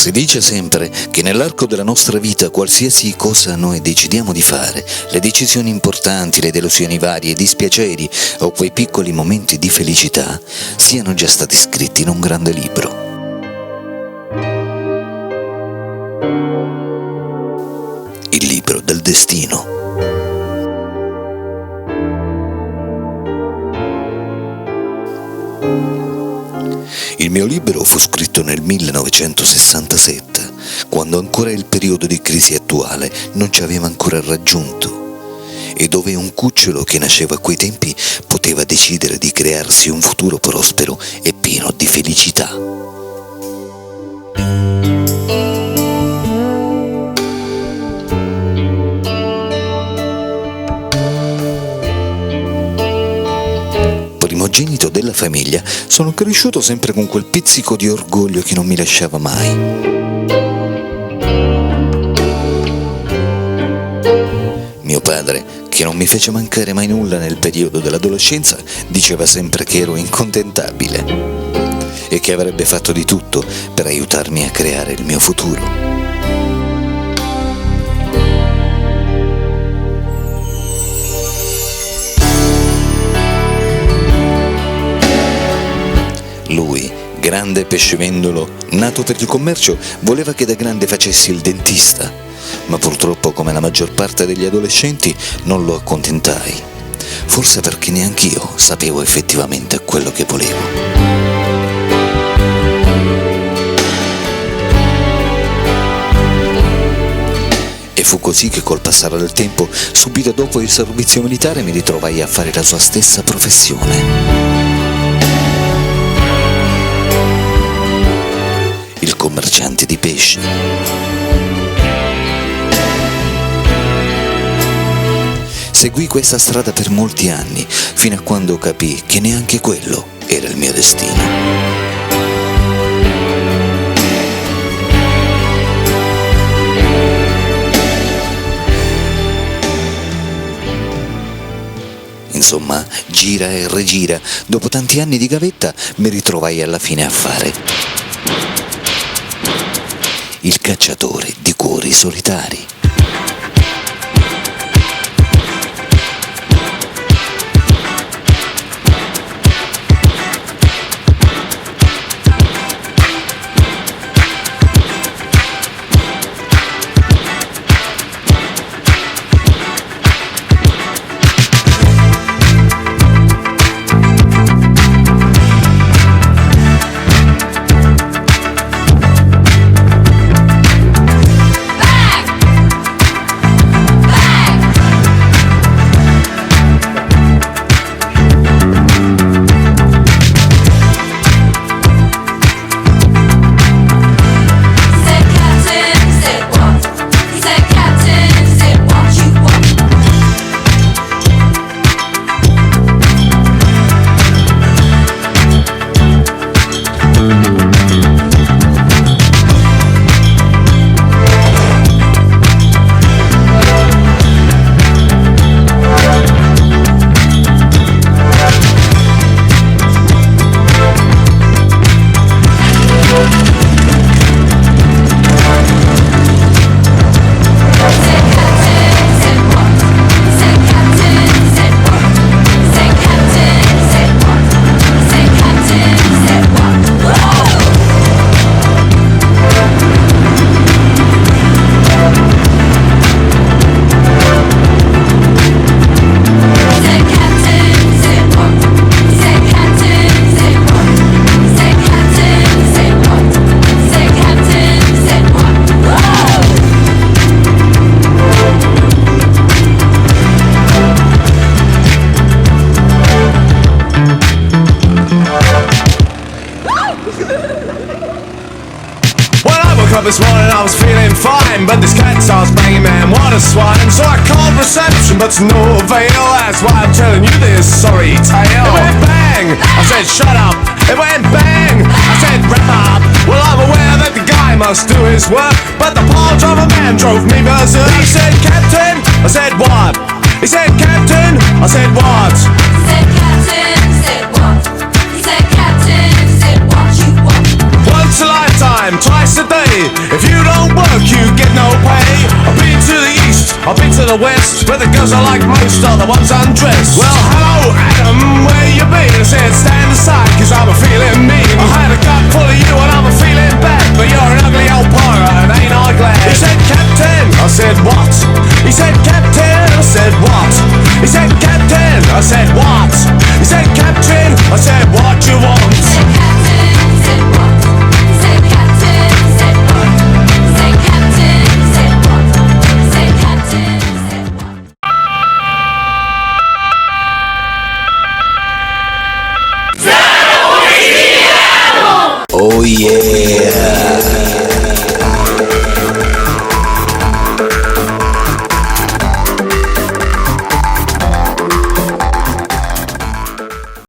Si dice sempre che nell'arco della nostra vita qualsiasi cosa noi decidiamo di fare, le decisioni importanti, le delusioni varie, i dispiaceri o quei piccoli momenti di felicità, siano già stati scritti in un grande libro. Il libro del destino. Il mio libro fu scritto nel 1967, quando ancora il periodo di crisi attuale non ci aveva ancora raggiunto, e dove un cucciolo che nasceva a quei tempi poteva decidere di crearsi un futuro prospero e pieno di felicità. Primogenito della famiglia, sono cresciuto sempre con quel pizzico di orgoglio che non mi lasciava mai. Mio padre, che non mi fece mancare mai nulla nel periodo dell'adolescenza, diceva sempre che ero incontentabile e che avrebbe fatto di tutto per aiutarmi a creare il mio futuro. Lui, grande pescivendolo, nato per il commercio, voleva che da grande facessi il dentista, ma purtroppo, come la maggior parte degli adolescenti, non lo accontentai. Forse perché neanch'io sapevo effettivamente quello che volevo. E fu così che col passare del tempo, subito dopo il servizio militare, mi ritrovai a fare la sua stessa professione. Il commerciante di pesci. Seguì questa strada per molti anni, fino a quando capii che neanche quello era il mio destino. Insomma, gira e rigira, dopo tanti anni di gavetta mi ritrovai alla fine a fare il cacciatore di cuori solitari. This morning I was feeling fine, but this cat starts banging, man, what a swine. So I called reception, but to no avail. That's why I'm telling you this sorry tale. It went bang, I said shut up. It went bang, I said wrap up. Well, I'm aware that the guy must do his work, but the paw of a man drove me berserk. He said, Captain, I said what? He said, Captain, I said what? He said, Captain, I said what? He said, Captain, I said what you want. Once a lifetime, twice a day, to the west, where the girls are like most are the ones undressed. Well, hello Adam, where you been? I said stand aside, cause I'm a feeling mean. I had a gut full of you and I'm a feeling bad, but you're an ugly old pirate, ain't I glad? He said Captain, I said what? He said Captain, I said what? He said Captain, I said what? He said Captain, I said what you want? Said Captain, said what? Said Captain, said what? Said Captain, said what? Said Captain, said what? Oh yeah!